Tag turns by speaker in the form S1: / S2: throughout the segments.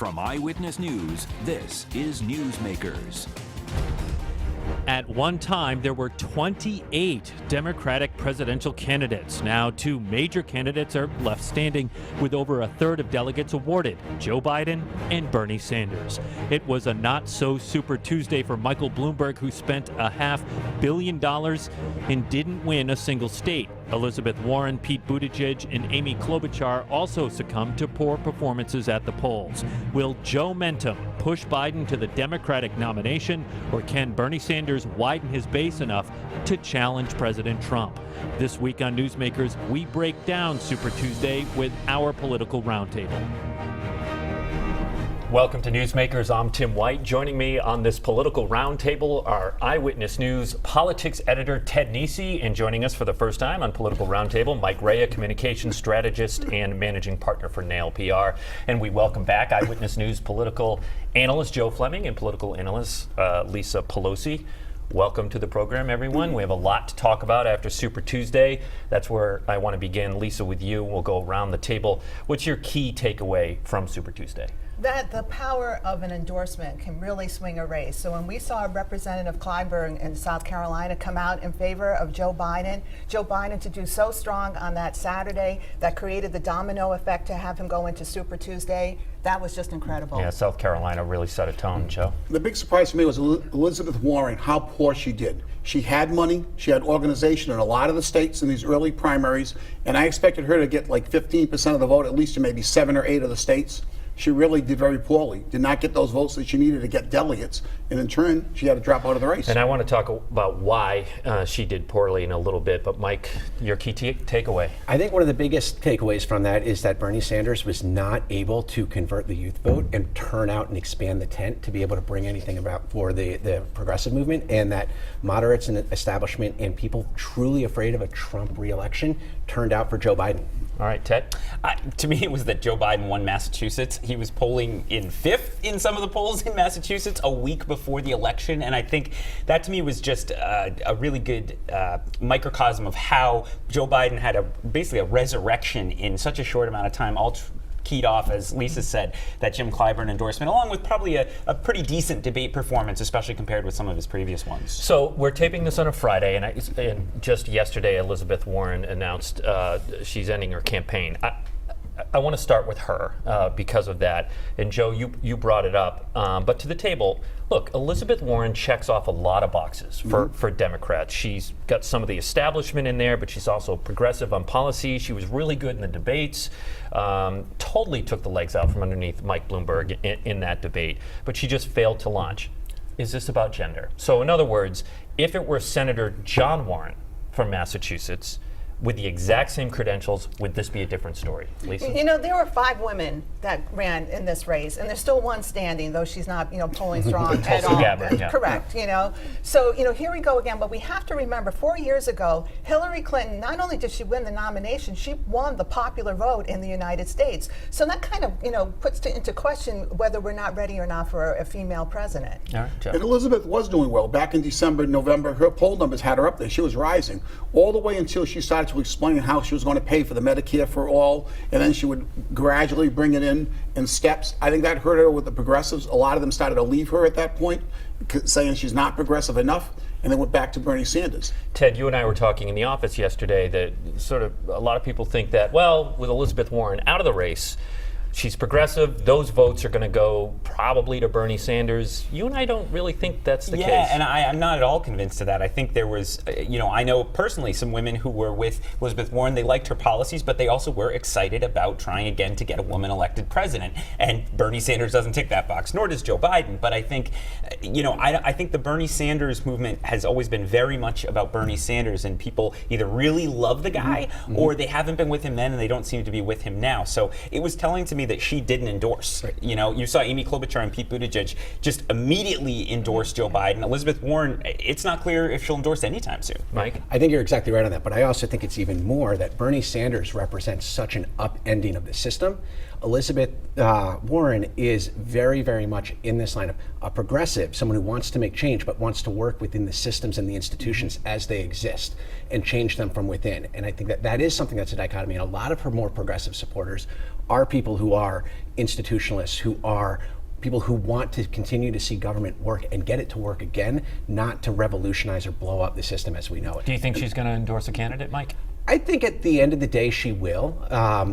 S1: From Eyewitness News, this is Newsmakers.
S2: At one time, there were 28 Democratic presidential candidates. Now, two major candidates are left standing with over a third of delegates awarded, Joe Biden and Bernie Sanders. It was a not-so-super Tuesday for Michael Bloomberg, who spent $500 million and didn't win a single state. Elizabeth Warren, Pete Buttigieg, and Amy Klobuchar also succumbed to poor performances at the polls. Will Joe Mentum push Biden to the Democratic nomination, or can Bernie Sanders widen his base enough to challenge President Trump? This week on Newsmakers, we break down Super Tuesday with our political roundtable. Welcome to Newsmakers. I'm Tim White. Joining me on this political roundtable are Eyewitness News politics editor Ted Nesi, and joining us for the first time on Political Roundtable, Mike Rea, communications strategist and managing partner for Nail PR. And we welcome back Eyewitness News political analyst Joe Fleming and political analyst Lisa Pelosi. Welcome to the program, everyone. We have a lot to talk about after Super Tuesday. That's where I want to begin. Lisa, with you, we'll go around the table. What's your key takeaway from Super Tuesday?
S3: That the power of an endorsement can really swing a race. So when we saw Representative Clyburn in South Carolina come out in favor of Joe Biden to do so strong on that Saturday, that created the domino effect to have him go into Super Tuesday, that was just incredible.
S2: Yeah, South Carolina really set a tone, Joe.
S4: The big surprise for me was Elizabeth Warren, how poor she did. She had money, she had organization in a lot of the states in these early primaries, and I expected her to get like 15% of the vote, at least in maybe 7 or 8 of the states. She really did very poorly, did not get those votes that she needed to get delegates, and in turn, she had to drop out of the race.
S2: And I want to talk about why she did poorly in a little bit, but Mike, your key takeaway?
S5: I think one of the biggest takeaways from that is that Bernie Sanders was not able to convert the youth vote and turn out and expand the tent to be able to bring anything about for the progressive movement, and that moderates and establishment and people truly afraid of a Trump re-election turned out for Joe Biden.
S2: All right, Ted?
S6: To me, it was that Joe Biden won Massachusetts. He was polling in 5th in some of the polls in Massachusetts a week before the election. And I think that to me was just a really good microcosm of how Joe Biden had basically a resurrection in such a short amount of time, all keyed off, as Lisa said, that Jim Clyburn endorsement, along with probably a pretty decent debate performance, especially compared with some of his previous ones.
S2: So we're taping this on a Friday, and just yesterday, Elizabeth Warren announced she's ending her campaign. I want to start with her because of that. And Joe, you brought it up. But to the table, look, Elizabeth Warren checks off a lot of boxes for Democrats. She's got some of the establishment in there, but she's also progressive on policy. She was really good in the debates. Totally took the legs out from underneath Mike Bloomberg in that debate. But she just failed to launch. Is this about gender? So in other words, if it were Senator John Warren from Massachusetts, with the exact same credentials, would this be a different story? Lisa?
S3: You know, there were 5 women that ran in this race, and there's still one standing, though she's not, polling strong at all.
S2: Gabbard, yeah.
S3: Correct, So, here we go again, but we have to remember 4 years ago, Hillary Clinton, not only did she win the nomination, she won the popular vote in the United States. So that kind of, puts into question whether we're not ready or not for a female president.
S2: All right, Joe.
S4: And Elizabeth was doing well. Back in December, November, her poll numbers had her up there. She was rising all the way until she started to explain how she was going to pay for the Medicare for all, and then she would gradually bring it in steps. I think that hurt her with the progressives. A lot of them started to leave her at that point, saying she's not progressive enough, and then went back to Bernie Sanders.
S2: Ted, you and I were talking in the office yesterday that sort of a lot of people think that, well, with Elizabeth Warren out of the race, she's progressive. Those votes are going to go probably to Bernie Sanders. You and I don't really think that's the case.
S6: Yeah, and I'm not at all convinced of that. I think there was, I know personally some women who were with Elizabeth Warren. They liked her policies, but they also were excited about trying again to get a woman elected president. And Bernie Sanders doesn't tick that box, nor does Joe Biden. But I think, I think the Bernie Sanders movement has always been very much about Bernie Sanders, and people either really love the guy or they haven't been with him then and they don't seem to be with him now. So it was telling to me that she didn't endorse. Right. You saw Amy Klobuchar and Pete Buttigieg just immediately endorse Joe Biden. Elizabeth Warren, it's not clear if she'll endorse anytime soon.
S2: Mike?
S5: I think you're exactly right on that, but I also think it's even more that Bernie Sanders represents such an upending of the system. Elizabeth Warren is very, very much in this line of a progressive, someone who wants to make change, but wants to work within the systems and the institutions as they exist and change them from within. And I think that is something that's a dichotomy. And a lot of her more progressive supporters are people who are institutionalists, who are people who want to continue to see government work and get it to work again, not to revolutionize or blow up the system as we know it.
S2: Do you think she's going to endorse a candidate, Mike?
S5: I think at the end of the day she will.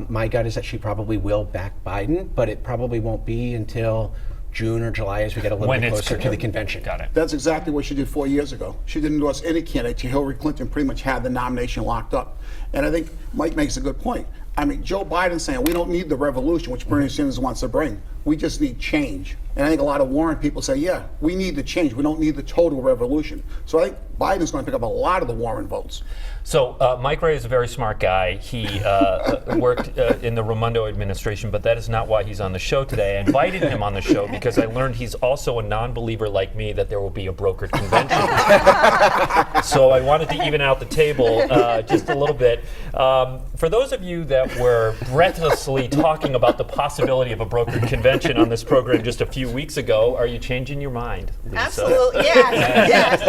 S5: My gut is that she probably will back Biden, but it probably won't be until June or July as we get a little bit closer to the convention.
S2: Got it.
S4: That's exactly what she did 4 years ago. She didn't endorse any candidate. Hillary Clinton pretty much had the nomination locked up. And I think Mike makes a good point. I mean, Joe Biden's saying we don't need the revolution, which Bernie Sanders wants to bring. We just need change. And I think a lot of Warren people say, yeah, we need the change. We don't need the total revolution. So I think Biden's going to pick up a lot of the Warren votes.
S2: So Mike Ray is a very smart guy. He worked in the Raimondo administration, but that is not why he's on the show today. I invited him on the show because I learned he's also a non-believer like me that there will be a brokered convention. So I wanted to even out the table just a little bit. For those of you that were breathlessly talking about the possibility of a brokered convention on this program just a few weeks ago, are you changing your mind, Lisa?
S3: Absolutely, yes.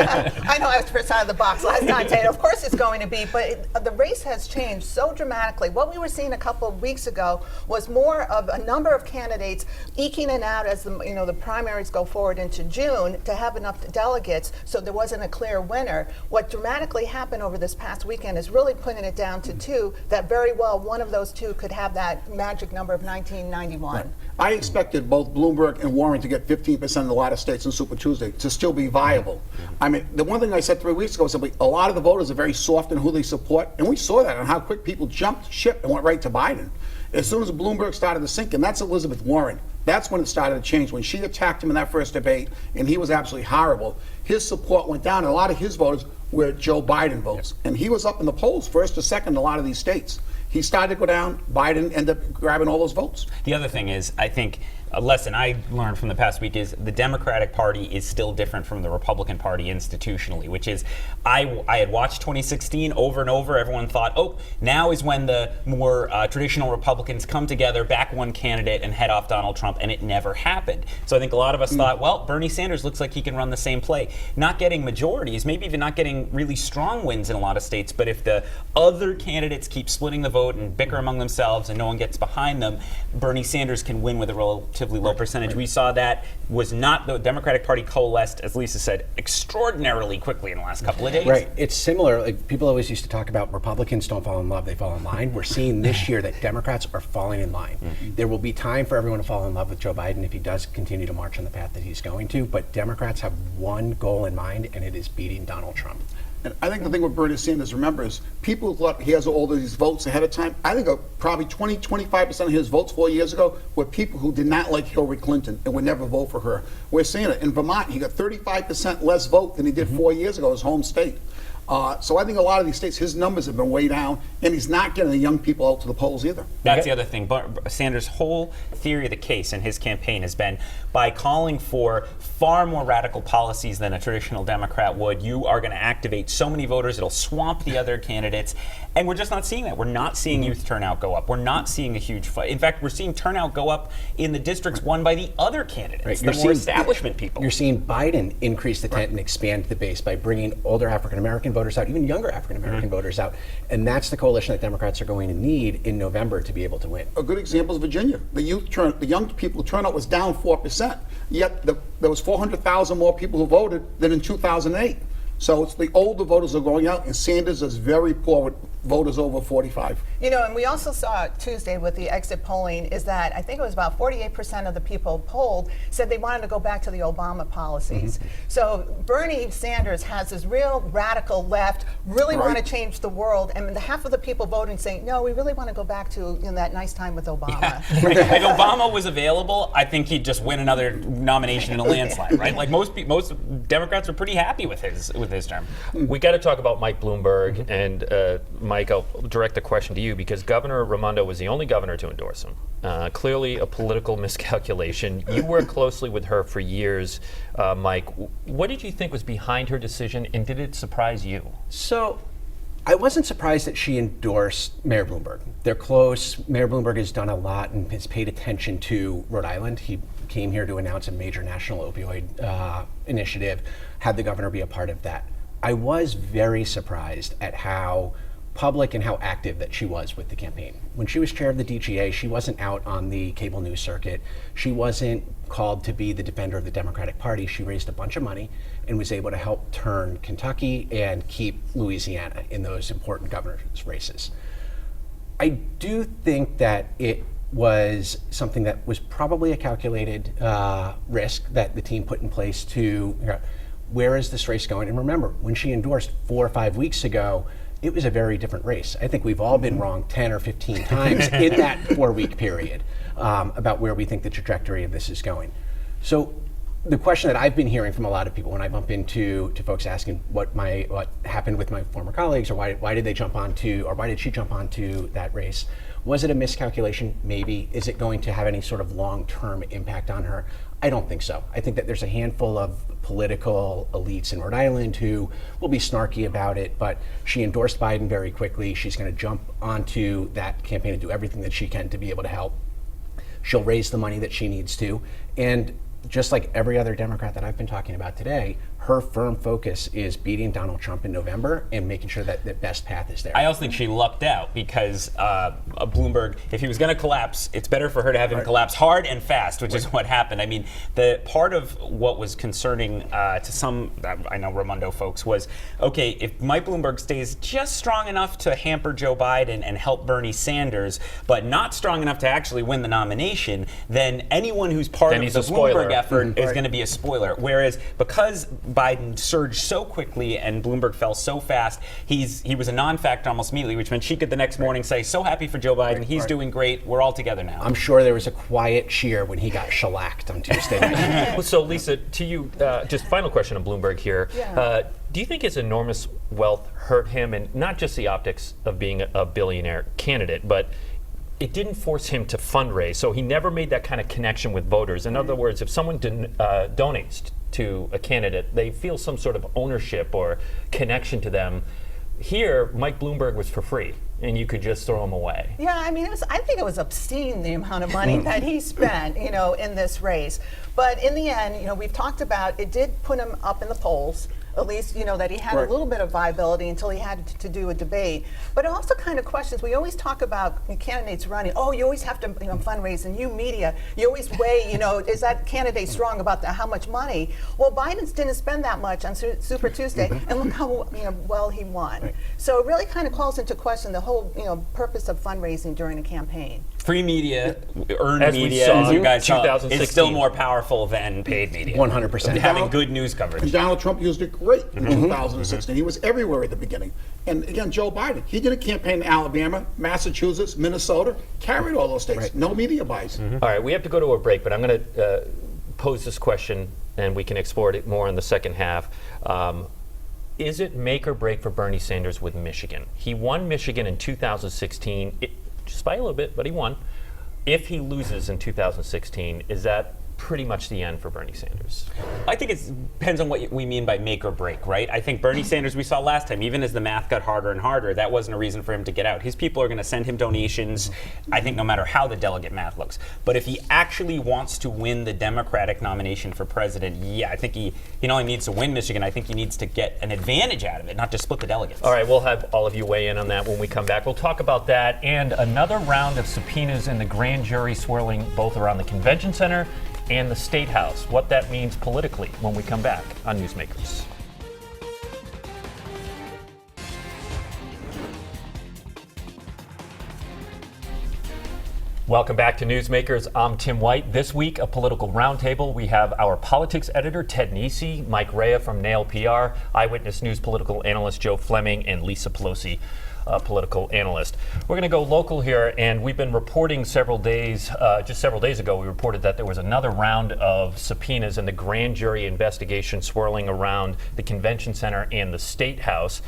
S3: I know I was first out of the box last time, Tate. Of course it's going to be, but the race has changed so dramatically. What we were seeing a couple of weeks ago was more of a number of candidates eking it out as the primaries go forward into June to have enough delegates, so there wasn't a clear winner. What dramatically happened over this past weekend is really putting it down to two, that very well one of those two could have that magic number of 1991.
S4: Right. I expected both Bloomberg and Warren to get 15% in a lot of states in Super Tuesday to still be viable. I mean, the one thing I said 3 weeks ago was that a lot of the voters are very soft in who they support, and we saw that on how quick people jumped ship and went right to Biden. As soon as Bloomberg started to sink, and that's Elizabeth Warren, that's when it started to change. When she attacked him in that first debate, and he was absolutely horrible, his support went down, and a lot of his voters were Joe Biden votes. And he was up in the polls first or second in a lot of these states. He started to go down, Biden ended up grabbing all those votes.
S6: The other thing is, I think a lesson I learned from the past week is the Democratic Party is still different from the Republican Party institutionally, which is I had watched 2016 over and over. Everyone thought, oh, now is when the more traditional Republicans come together, back one candidate, and head off Donald Trump, and it never happened. So I think a lot of us thought, well, Bernie Sanders looks like he can run the same play. Not getting majorities, maybe even not getting really strong wins in a lot of states, but if the other candidates keep splitting the vote and bicker among themselves and no one gets behind them, Bernie Sanders can win with a relatively low percentage. Right. We saw that was not the Democratic Party coalesced, as Lisa said, extraordinarily quickly in the last couple of days.
S5: Right. It's similar. Like, people always used to talk about Republicans don't fall in love, they fall in line. We're seeing this year that Democrats are falling in line. There will be time for everyone to fall in love with Joe Biden if he does continue to march on the path that he's going to, but Democrats have one goal in mind, and it is beating Donald Trump.
S4: And I think the thing with Bernie Sanders, remember, is people thought he has all of these votes ahead of time. I think probably 20-25% of his votes 4 years ago were people who did not like Hillary Clinton and would never vote for her. We're seeing it. In Vermont, he got 35% less vote than he did 4 years ago, his home state. So I think a lot of these states, his numbers have been way down, and he's not getting the young people out to the polls either.
S6: That's the other thing. Sanders' whole theory of the case in his campaign has been by calling for far more radical policies than a traditional Democrat would, you are going to activate so many voters, it'll swamp the other candidates. And we're just not seeing that. We're not seeing youth turnout go up. We're not seeing a huge fight. In fact, we're seeing turnout go up in the districts won by the other candidates, the more establishment people.
S5: You're seeing Biden increase the tent and expand the base by bringing older African-American voters out, even younger African-American voters out. And that's the coalition that Democrats are going to need in November to be able to win.
S4: A good example is Virginia. The young people turnout was down 4%, yet there was 400,000 more people who voted than in 2008. So it's the older voters are going out, and Sanders is very poor with voters over 45.
S3: You know, and we also saw Tuesday with the exit polling is that I think it was about 48% of the people polled said they wanted to go back to the Obama policies. So Bernie Sanders has this real radical left, really want to change the world, and half of the people voting saying, no, we really want to go back to that nice time with Obama.
S6: Yeah. If Obama was available, I think he'd just win another nomination in a landslide, right? Like most Democrats are pretty happy with his term.
S2: We got to talk about Mike Bloomberg, and Mike, I'll direct the question to you because Governor Raimondo was the only governor to endorse him. Clearly a political miscalculation. You worked closely with her for years, Mike. What did you think was behind her decision, and did it surprise you?
S5: So, I wasn't surprised that she endorsed Mayor Bloomberg. They're close. Mayor Bloomberg has done a lot and has paid attention to Rhode Island. He came here to announce a major national opioid initiative, had the governor be a part of that. I was very surprised at how public and how active that she was with the campaign. When she was chair of the DGA, she wasn't out on the cable news circuit. She wasn't called to be the defender of the Democratic Party. She raised a bunch of money and was able to help turn Kentucky and keep Louisiana in those important governor's races. I do think that it was something that was probably a calculated risk that the team put in place to, where is this race going? And remember, when she endorsed 4 or 5 weeks ago, it was a very different race. I think we've all been wrong 10 or 15 times in that 4-week period about where we think the trajectory of this is going. So the question that I've been hearing from a lot of people when I bump into folks asking what happened with my former colleagues, or why did they jump onto, or why did she jump onto that race? Was it a miscalculation? Maybe. Is it going to have any sort of long-term impact on her? I don't think so. I think that there's a handful of political elites in Rhode Island who will be snarky about it, but she endorsed Biden very quickly. She's going to jump onto that campaign and do everything that she can to be able to help. She'll raise the money that she needs to. And just like every other Democrat that I've been talking about today, her firm focus is beating Donald Trump in November and making sure that the best path is there.
S6: I also think she lucked out because Bloomberg, if he was going to collapse, it's better for her to have him collapse hard and fast, which is what happened. I mean, the part of what was concerning to some, I know Raimondo folks, was, okay, if Mike Bloomberg stays just strong enough to hamper Joe Biden and help Bernie Sanders, but not strong enough to actually win the nomination, then anyone who's part of the Bloomberg effort is going to be a spoiler. Whereas because Biden surged so quickly and Bloomberg fell so fast, he was a non-factor almost immediately, which meant she could the next morning say, so happy for Joe Biden, he's doing great, we're all together now.
S5: I'm sure there was a quiet cheer when he got shellacked on Tuesday night.
S7: Well, so Lisa, to you, just final question on Bloomberg here.
S3: Yeah.
S7: Do you think his enormous wealth hurt him, and not just the optics of being a billionaire candidate, but it didn't force him to fundraise, so he never made that kind of connection with voters. In other words, if someone donates to a candidate, they feel some sort of ownership or connection to them. Here, Mike Bloomberg was for free, and you could just throw him away.
S3: Yeah, I mean, I think it was obscene, the amount of money that he spent, in this race. But in the end, we've talked about, it did put him up in the polls. At least, that he had a little bit of viability until he had to do a debate. But it also kind of questions, we always talk about candidates running, you always have to fundraise, and you media, you always weigh, is that candidate strong about how much money? Well, Biden didn't spend that much on Super Tuesday, and look how well he won. Right. So it really kind of calls into question the whole purpose of fundraising during a campaign.
S6: Free media, earned
S7: as
S6: media, as you guys saw,
S7: 2016.
S6: is still more powerful than paid media.
S5: 100%.
S6: And having good news coverage.
S4: And Donald Trump used it great in 2016. He was everywhere at the beginning. And again, Joe Biden, he did a campaign in Alabama, Massachusetts, Minnesota, carried all those states. Right. No media buys.
S7: All right, we have to go to a break, but I'm going to pose this question, and we can explore it more in the second half. Is it make or break for Bernie Sanders with Michigan? He won Michigan in 2016, just by a little bit, but he won. If he loses in 2016, is that pretty much the end for Bernie Sanders?
S6: I think it depends on what we mean by make or break, right? I think Bernie Sanders, we saw last time, even as the math got harder and harder, that wasn't a reason for him to get out. His people are going to send him donations, I think, no matter how the delegate math looks. But if he actually wants to win the Democratic nomination for president, I think he not only needs to win Michigan, I think he needs to get an advantage out of it, not just split the delegates.
S7: All right, we'll have all of you weigh in on that when we come back. We'll talk about that and another round of subpoenas in the grand jury swirling both around the convention center and the State House, what that means politically when we come back on Newsmakers. Welcome back to Newsmakers. I'm Tim White. This week, a political roundtable. We have our politics editor, Ted Nesi, Mike Rea from Nail PR, Eyewitness News political analyst Joe Fleming, and Lisa Pelosi, political analyst. We're going to go local here, and we've been reporting just several days ago, we reported that there was another round of subpoenas in the grand jury investigation swirling around the convention center and the State House.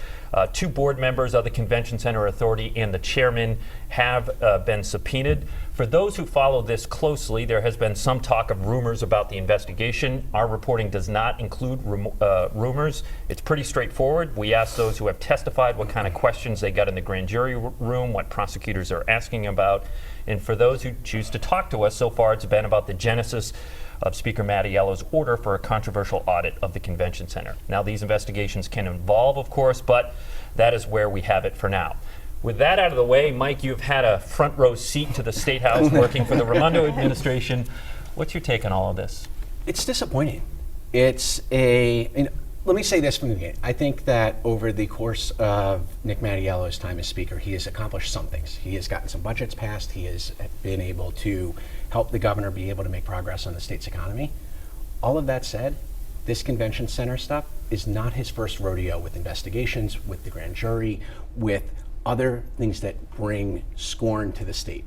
S7: 2 board members of the Convention Center Authority and the chairman have been subpoenaed For those who follow this closely, there has been some talk of rumors about the investigation. Our reporting does not include rumors. It's pretty straightforward. We asked those who have testified what kind of questions they got in the grand jury room, what prosecutors are asking about. And for those who choose to talk to us, so far it's been about the genesis of Speaker Mattiello's order for a controversial audit of the convention center. Now, these investigations can evolve, of course, but that is where we have it for now. With that out of the way, Mike, you've had a front row seat to the State House working for the Raimondo administration. What's your take on all of this?
S5: It's disappointing. Let me say this from the beginning. I think that over the course of Nick Mattiello's time as Speaker, he has accomplished some things. He has gotten some budgets passed. He has been able to help the governor be able to make progress on the state's economy. All of that said, this convention center stuff is not his first rodeo with investigations, with the grand jury, with other things that bring scorn to the state.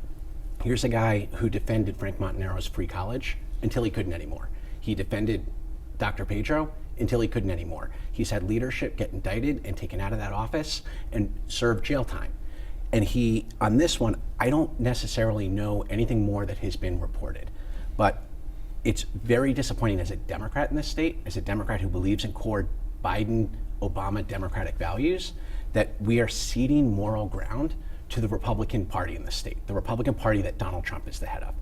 S5: Here's a guy who defended Frank Montanero's free college until he couldn't anymore. He defended Dr. Pedro until he couldn't anymore. He's had leadership get indicted and taken out of that office and serve jail time. And he, on this one, I don't necessarily know anything more that has been reported. But it's very disappointing as a Democrat in this state, as a Democrat who believes in core Biden-Obama Democratic values, that we are ceding moral ground to the Republican Party in the state, the Republican Party that Donald Trump is the head of.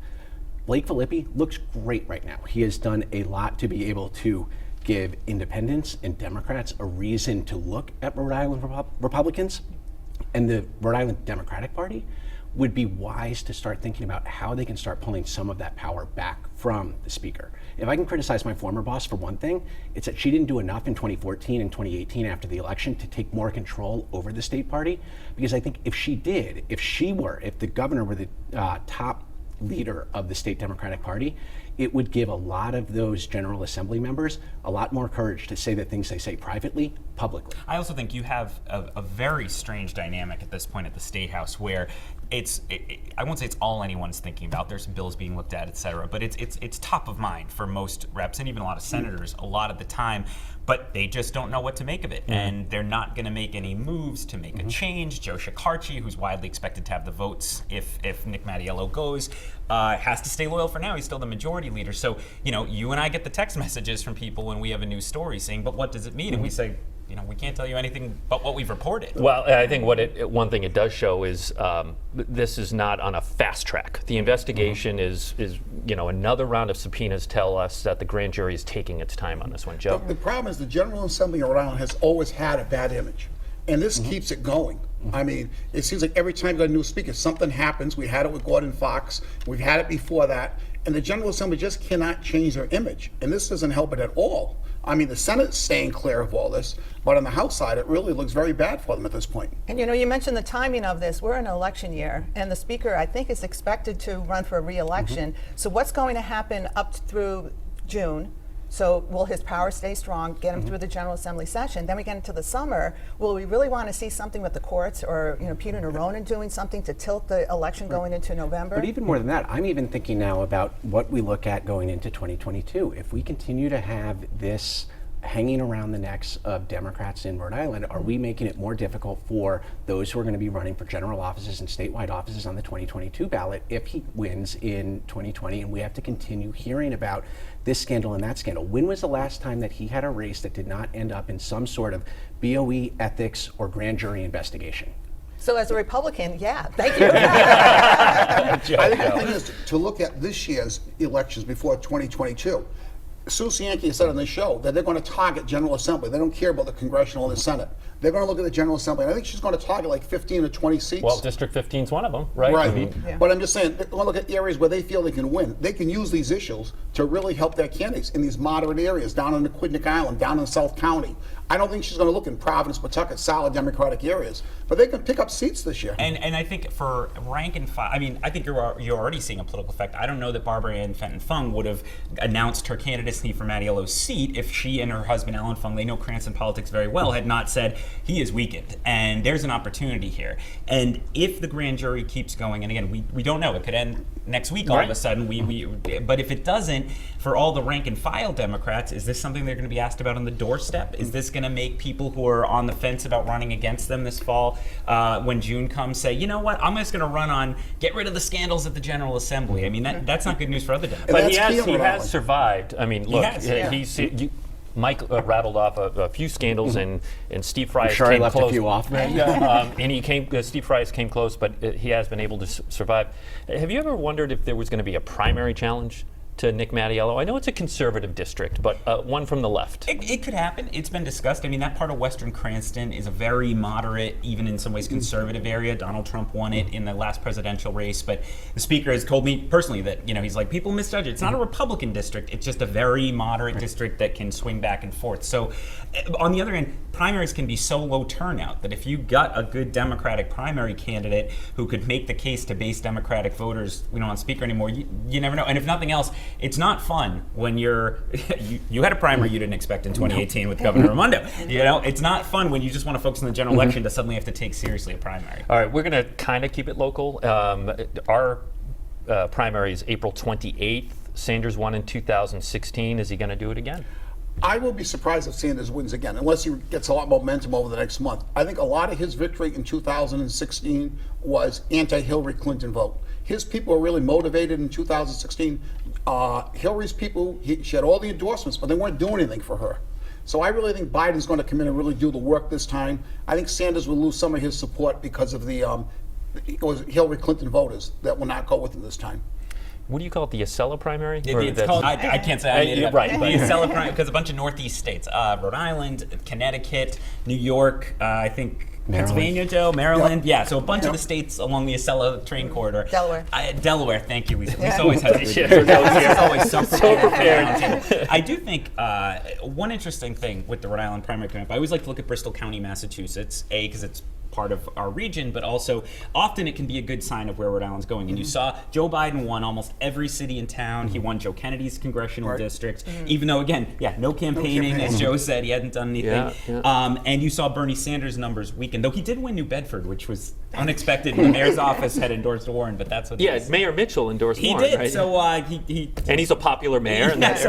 S5: Blake Filippi looks great right now. He has done a lot to be able to give independents and Democrats a reason to look at Rhode Island Republicans. And the Rhode Island Democratic Party would be wise to start thinking about how they can start pulling some of that power back from the Speaker. If I can criticize my former boss for one thing, it's that she didn't do enough in 2014 and 2018 after the election to take more control over the state party. Because I think if she did, if the governor were the top leader of the state Democratic Party, it would give a lot of those General Assembly members a lot more courage to say the things they say privately, publicly.
S6: I also think you have a very strange dynamic at this point at the State House where I won't say it's all anyone's thinking about. There's some bills being looked at, et cetera, but it's top of mind for most reps and even a lot of senators a lot of the time. But they just don't know what to make of it, and they're not going to make any moves to make a change. Joe Shekarchi, who's widely expected to have the votes if Nick Mattiello goes, has to stay loyal for now. He's still the majority leader. So, you and I get the text messages from people when we have a news story saying, but what does it mean? And we say, we can't tell you anything but what we've reported.
S7: Well, I think one thing it does show is this is not on a fast track. The investigation is another round of subpoenas tell us that the grand jury is taking its time on this one. Joe?
S4: The problem is the General Assembly of Rhode Island has always had a bad image, and this keeps it going. I mean, it seems like every time you got a new speaker, something happens. We had it with Gordon Fox. We've had it before that. And the General Assembly just cannot change their image. And this doesn't help it at all. I mean, the Senate's staying clear of all this, but on the House side, it really looks very bad for them at this point.
S3: And you mentioned the timing of this. We're in an election year, and the Speaker, I think, is expected to run for a re-election. So what's going to happen up through June? So will his power stay strong, get him through the General Assembly session? Then we get into the summer. Will we really want to see something with the courts or Peter Neronen doing something to tilt the election going into November?
S5: But even more than that, I'm even thinking now about what we look at going into 2022. If we continue to have this hanging around the necks of Democrats in Rhode Island, are we making it more difficult for those who are going to be running for general offices and statewide offices on the 2022 ballot if he wins in 2020 and we have to continue hearing about this scandal and that scandal? When was the last time that he had a race that did not end up in some sort of BOE, ethics, or grand jury investigation?
S3: So as a Republican, yeah, thank you.
S4: I think the thing is to look at this year's elections before 2022. Sue Cienki said on the show that they're going to target General Assembly. They don't care about the Congressional and the Senate. They're going to look at the General Assembly. And I think she's going to target like 15 or 20 seats.
S7: Well, District 15 is one of them, right?
S4: Right.
S7: I mean,
S3: Yeah.
S4: But I'm just saying, they're going to look at areas where they feel they can win. They can use these issues to really help their candidates in these moderate areas, down in the Quidnick Island, down in South County. I don't think she's going to look in Providence, Pawtucket, solid Democratic areas. But they can pick up seats this year.
S6: And I think for rank and file, I mean, I think you're already seeing a political effect. I don't know that Barbara Ann Fenton Fung would have announced her candidacy for Mattiello's seat if she and her husband, Alan Fung, they know Cranston politics very well, had not said, he is weakened. And there's an opportunity here. And if the grand jury keeps going, and again, we don't know, it could end next week all of a sudden. But if it doesn't, for all the rank and file Democrats, is this something they're going to be asked about on the doorstep? Is this going to make people who are on the fence about running against them this fall, when June comes, say, you know what, I'm just going to run on get rid of the scandals at the General Assembly. I mean, that's not good news for other Democrats.
S2: But
S4: that's
S2: he
S4: key on Rhode
S2: has
S4: Island.
S2: survived. I mean, look,
S6: has, yeah.
S2: Mike rattled off a few scandals, and Steve Fries
S5: Sure, I
S2: came
S5: left
S2: close.
S5: a few off.
S2: And Steve Fries came close, but he has been able to survive. Have you ever wondered if there was going to be a primary challenge to Nick Mattiello? I know it's a conservative district, but one from the left.
S6: It could happen. It's been discussed. I mean, that part of Western Cranston is a very moderate, even in some ways conservative area. Donald Trump won it in the last presidential race, but the speaker has told me personally that, he's like, people misjudge it. It's not a Republican district. It's just a very moderate district that can swing back and forth. So on the other end, primaries can be so low turnout that if you got a good Democratic primary candidate who could make the case to base Democratic voters, we don't want speaker anymore, you never know. And if nothing else, it's not fun when you had a primary you didn't expect in 2018 with Governor Raimondo. It's not fun when you just want to focus on the general election to suddenly have to take seriously a primary.
S2: All right, we're going to kind of keep it local. Our primary is April 28th. Sanders won in 2016. Is he going to do it again?
S4: I will be surprised if Sanders wins again, unless he gets a lot of momentum over the next month. I think a lot of his victory in 2016 was anti-Hillary Clinton vote. His people were really motivated in 2016. Hillary's people, she had all the endorsements, but they weren't doing anything for her. So I really think Biden's going to come in and really do the work this time. I think Sanders will lose some of his support because of the Hillary Clinton voters that will not go with him this time.
S2: What do you call it, the Acela primary?
S6: It's called, I can't say I made it up.
S2: Right.
S6: The Acela primary, because a bunch of Northeast states, Rhode Island, Connecticut, New York, I think Pennsylvania, Joe, Maryland. Yep. Yeah, so a bunch of the states along the Acela train corridor.
S3: Delaware.
S6: Delaware, thank you, Lisa. Lisa always has
S2: Yeah.
S6: Lisa's always so
S2: prepared.
S6: I do think one interesting thing with the Rhode Island primary coming up, I always like to look at Bristol County, Massachusetts, because it's part of our region, but also often it can be a good sign of where Rhode Island's going. And you saw Joe Biden won almost every city in town. He won Joe Kennedy's congressional district, even though, again, no campaigning, as Joe said, he hadn't done anything. And you saw Bernie Sanders' numbers weaken, though he did win New Bedford, which was unexpected. The mayor's office had endorsed Warren, but that's what it is.
S2: Mayor Mitchell endorsed
S6: He
S2: Warren,
S6: did,
S2: right?
S6: so he
S2: and he's a popular mayor. And
S6: that's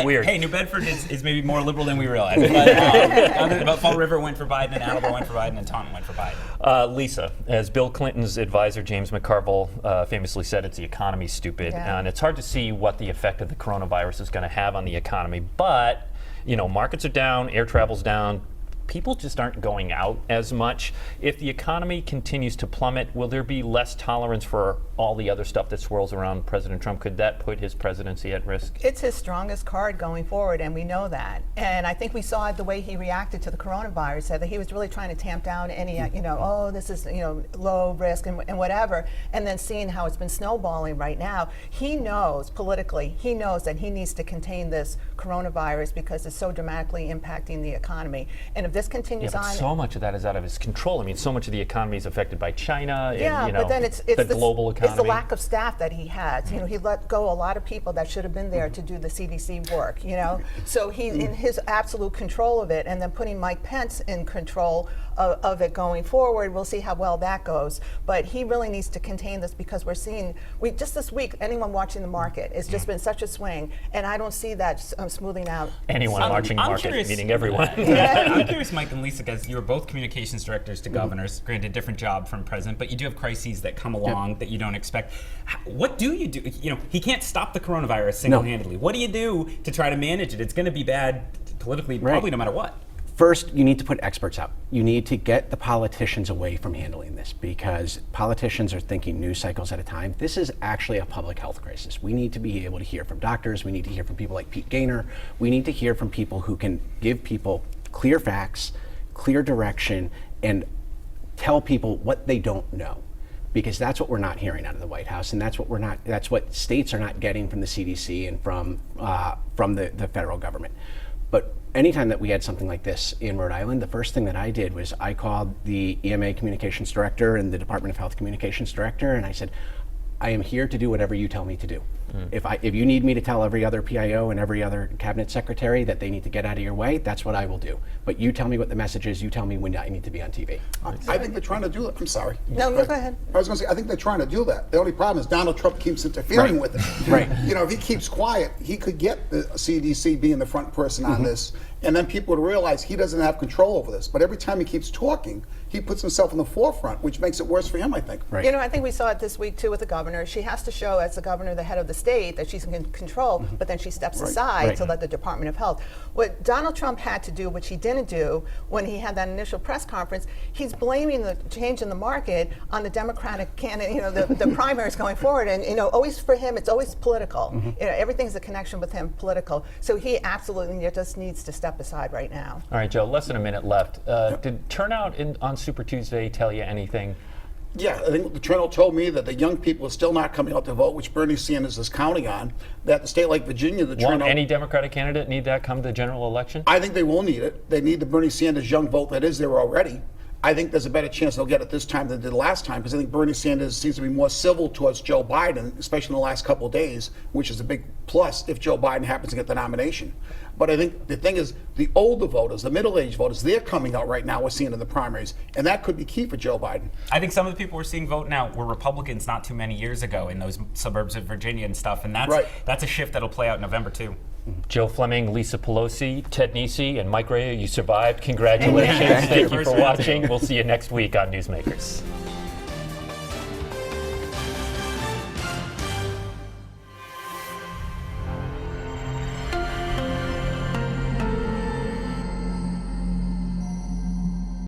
S2: weird.
S6: Hey, New Bedford is maybe more liberal than we realize. But Fall River went for Biden, and Attleboro went for Biden, and Taunton went for Biden.
S2: Lisa, as Bill Clinton's advisor James McCarville famously said, it's the economy's stupid, and it's hard to see what the effect of the coronavirus is going to have on the economy. But markets are down, air travel's down. People just aren't going out as much. If the economy continues to plummet, will there be less tolerance for all the other stuff that swirls around President Trump? Could that put his presidency at risk?
S3: It's his strongest card going forward, and we know that. And I think we saw it the way he reacted to the coronavirus, said that he was really trying to tamp down any, this is, low risk and whatever. And then seeing how it's been snowballing right now, he knows politically, he knows that he needs to contain this coronavirus because it's so dramatically impacting the economy. And if this continues
S2: but
S3: on,
S2: so much of that is out of his control. I mean, so much of the economy is affected by China and
S3: but then it's
S2: the global economy.
S3: It's the lack of staff that he has. He let go a lot of people that should have been there to do the CDC work. So he in his absolute control of it, and then putting Mike Pence in control of it going forward. We'll see how well that goes. But he really needs to contain this because we're seeing just this week. Anyone watching the market, it's just been such a swing, and I don't see that smoothing out.
S2: Anyone watching the market,
S6: curious,
S2: meaning everyone.
S6: I'm curious, Mike and Lisa, because you were both communications directors to governors, granted different job from president, but you do have crises that come along that you don't expect. What do you do? He can't stop the coronavirus single-handedly. What do you do to try to manage it? It's going to be bad politically, probably no matter what.
S5: First, you need to put experts out. You need to get the politicians away from handling this because politicians are thinking news cycles at a time. This is actually a public health crisis. We need to be able to hear from doctors. We need to hear from people like Pete Gaynor. We need to hear from people who can give people clear facts, clear direction, and tell people what they don't know. Because that's what we're not hearing out of the White House, and that's what states are not getting from the CDC and from the federal government. But anytime that we had something like this in Rhode Island, the first thing that I did was I called the EMA communications director and the Department of Health communications director, and I said, I am here to do whatever you tell me to do. If you need me to tell every other PIO and every other cabinet secretary that they need to get out of your way, that's what I will do. But you tell me what the message is. You tell me when I need to be on TV.
S4: I think they're trying to do that. I'm sorry.
S3: No, go ahead.
S4: I was going to say, I think they're trying to do that. The only problem is Donald Trump keeps interfering with it.
S5: Right.
S4: If he keeps quiet, he could get the CDC being the front person on this. and then people would realize he doesn't have control over this. But every time he keeps talking, he puts himself in the forefront, which makes it worse for him, I think.
S5: Right.
S3: You know, I think we saw it this week too with the governor. She has to show, as the governor, the head of the state, that she's in control, but then she steps aside
S5: Right.
S3: to let the Department of Health. What Donald Trump had to do, which he didn't do when he had that initial press conference, he's blaming the change in the market on the Democratic candidate, you know, the primaries going forward. And, you know, always for him, it's always political. You know, everything's a connection with him, political. So he absolutely just needs to step aside right now.
S7: All right, Joe, less than a minute left. Did turnout on Super Tuesday tell you anything?
S4: Yeah, I think the turnout told me that the young people are still not coming out to vote, which Bernie Sanders is counting on. That the state like Virginia, the
S7: Won't
S4: turnout.
S7: any Democratic candidate need that come the general election?
S4: I think they will need it. They need the Bernie Sanders young vote that is there already. I think there's a better chance they'll get it this time than they did last time, because I think Bernie Sanders seems to be more civil towards Joe Biden, especially in the last couple of days, which is a big plus if Joe Biden happens to get the nomination. But I think the thing is, the older voters, the middle-aged voters, they're coming out right now. We're seeing in the primaries, and that could be key for Joe Biden.
S6: I think some of the people we're seeing vote now were Republicans not too many years ago in those suburbs of Virginia and stuff, and that's a shift that'll play out in November too.
S7: Joe Fleming, Lisa Pelosi, Ted Nesi, and Mike Rea, you survived. Congratulations. Thank you for watching. We'll see you next week on Newsmakers.